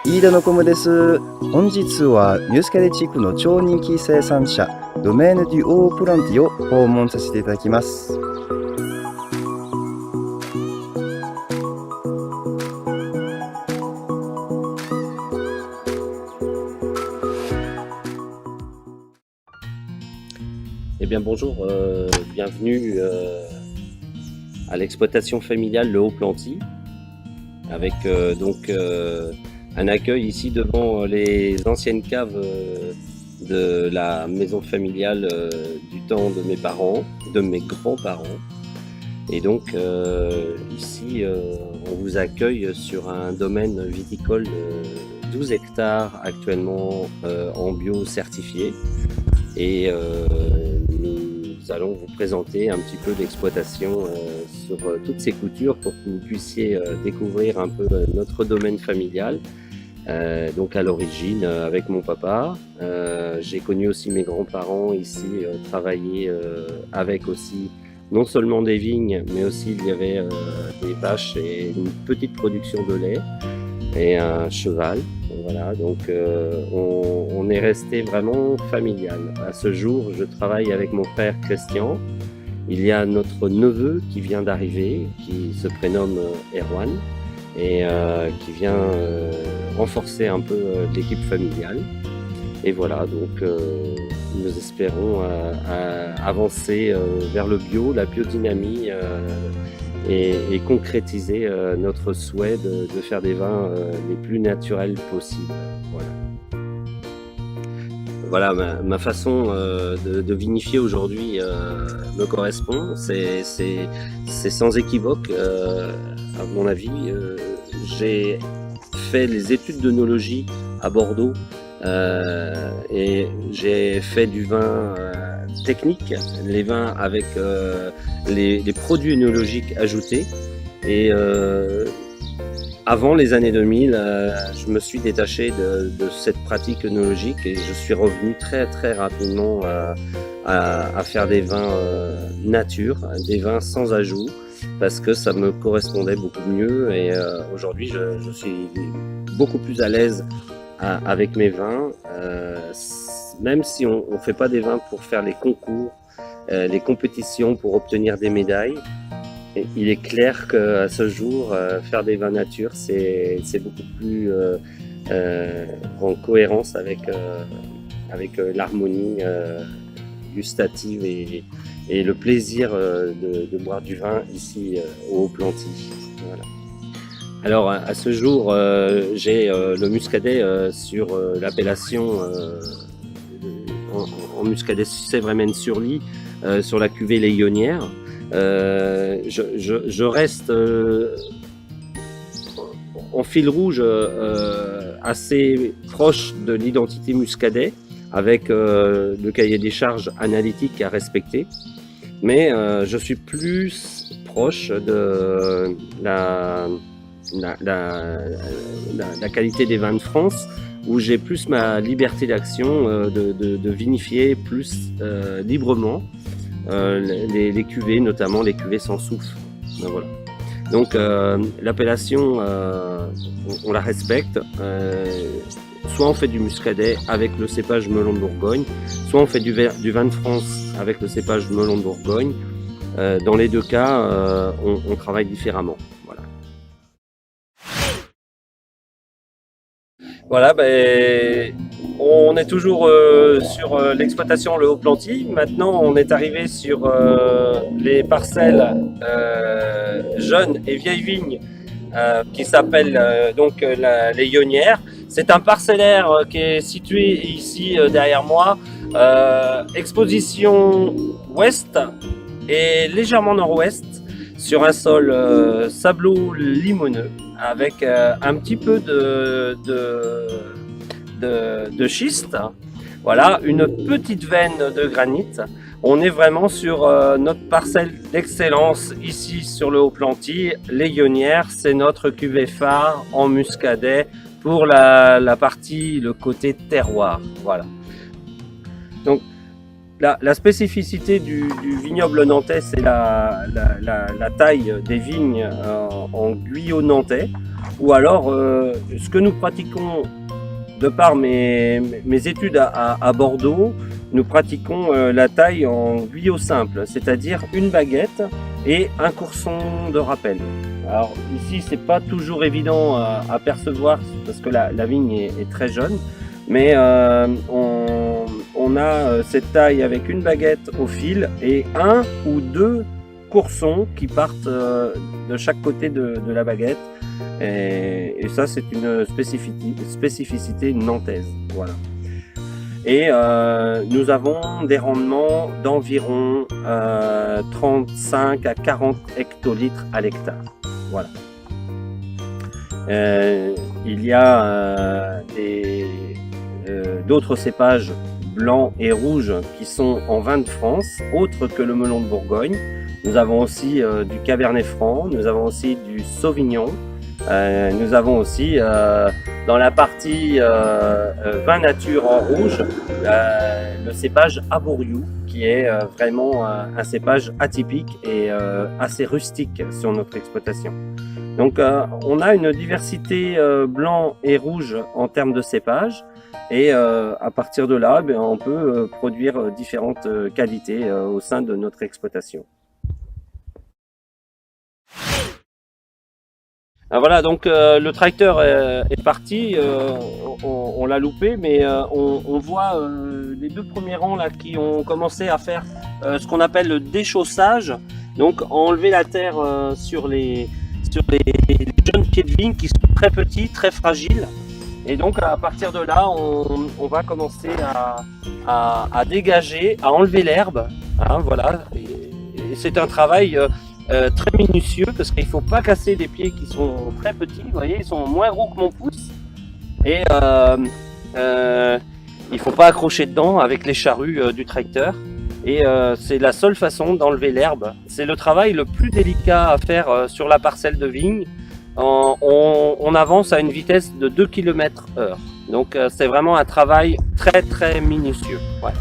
飯田のコムです。本日はミュスカデ地区の超人気生産者ドメーヌ・デュ・オー・プランティを訪問させていただきます。Eh bien bonjour, bienvenue à l'exploitation familiale Le Haut-Planty avec un accueil ici devant les anciennes caves de la maison familiale du temps de mes parents, de mes grands-parents. Et donc ici on vous accueille sur un domaine viticole de 12 hectares actuellement en bio certifié. Et nous allons vous présenter un petit peu l'exploitation sur toutes ces coutures pour que vous puissiez découvrir un peu notre domaine familial. Donc à l'origine avec mon papa, j'ai connu aussi mes grands-parents ici travailler avec aussi non seulement des vignes, mais aussi il y avait des vaches et une petite production de lait et un cheval. Voilà, donc on est resté vraiment familial. À ce jour, je travaille avec mon frère Christian. Il y a notre neveu qui vient d'arriver, qui se prénomme Erwan et qui vient renforcer un peu l'équipe familiale. Et voilà, donc nous espérons avancer vers le bio, la biodynamie et concrétiser notre souhait de faire des vins les plus naturels possibles. Voilà, ma façon de vinifier aujourd'hui me correspond, c'est sans équivoque à mon avis. J'ai fait les études d'œnologie à Bordeaux et j'ai fait du vin technique, les vins avec les produits œnologiques ajoutés. Et avant les années 2000, je me suis détaché de cette pratique œnologique et je suis revenu très rapidement à faire des vins nature, des vins sans ajout, parce que ça me correspondait beaucoup mieux. Et aujourd'hui, je suis beaucoup plus à l'aise avec mes vins, même si on ne fait pas des vins pour faire les concours, les compétitions pour obtenir des médailles. Et il est clair qu'à ce jour, faire des vins nature, c'est beaucoup plus en cohérence avec l'harmonie gustative et le plaisir de boire du vin ici au Haut-Planty. Voilà. Alors à ce jour, j'ai le muscadet sur l'appellation en muscadet Sévremen-sur-Lie sur la cuvée Léionnière. Je reste en fil rouge assez proche de l'identité muscadet avec le cahier des charges analytique à respecter, mais je suis plus proche de la qualité des vins de France, où j'ai plus ma liberté d'action de vinifier plus librement les cuvées, notamment les cuvées sans soufre. Ben voilà. Donc l'appellation, on la respecte. Soit on fait du muscadet avec le cépage melon de Bourgogne, soit on fait du vin de France avec le cépage melon de Bourgogne. Dans les deux cas, on travaille différemment. Voilà, ben, on est toujours sur l'exploitation Le Haut-Planty. Maintenant, on est arrivé sur les parcelles jeunes et vieilles vignes qui s'appellent donc la Léionnière. C'est un parcellaire qui est situé ici derrière moi, exposition ouest et légèrement nord-ouest, sur un sol sablo-limoneux, avec un petit peu de schiste. Voilà, une petite veine de granit. On est vraiment sur notre parcelle d'excellence ici sur le Haut-Planty. Léionnière, c'est notre cuvée phare en muscadet pour la partie, le côté terroir. Voilà. Donc la spécificité du vignoble nantais, c'est la taille des vignes en guyot nantais, ou alors ce que nous pratiquons de par mes études à Bordeaux, nous pratiquons la taille en guyot simple, c'est-à-dire une baguette et un courson de rappel. Alors ici, c'est pas toujours évident à percevoir parce que la vigne est très jeune, mais on a cette taille avec une baguette au fil et un ou deux coursons qui partent de chaque côté de la baguette. Et ça, c'est une spécificité nantaise. Voilà. Et nous avons des rendements d'environ 35 à 40 hectolitres à l'hectare. Voilà. Il y a d'autres cépages blancs et rouges qui sont en vin de France, autres que le melon de Bourgogne. Nous avons aussi du Cabernet Franc, nous avons aussi du Sauvignon. Nous avons aussi dans la partie vin nature en rouge le cépage Abouriou qui est vraiment un cépage atypique et assez rustique sur notre exploitation. Donc on a une diversité blanc et rouge en termes de cépage et à partir de là on peut produire différentes qualités au sein de notre exploitation. Voilà, donc le tracteur est parti, on l'a loupé, mais on voit les deux premiers rangs là qui ont commencé à faire ce qu'on appelle le déchaussage, donc enlever la terre sur les jeunes pieds de vigne qui sont très petits, très fragiles. Et donc à partir de là, on va commencer à dégager, à enlever l'herbe, hein, voilà. Et c'est un travail très minutieux parce qu'il ne faut pas casser des pieds qui sont très petits, vous voyez, ils sont moins gros que mon pouce et il ne faut pas accrocher dedans avec les charrues du tracteur et c'est la seule façon d'enlever l'herbe. C'est le travail le plus délicat à faire sur la parcelle de vigne. On avance à une vitesse de 2 km/h, donc c'est vraiment un travail très très minutieux. Ouais.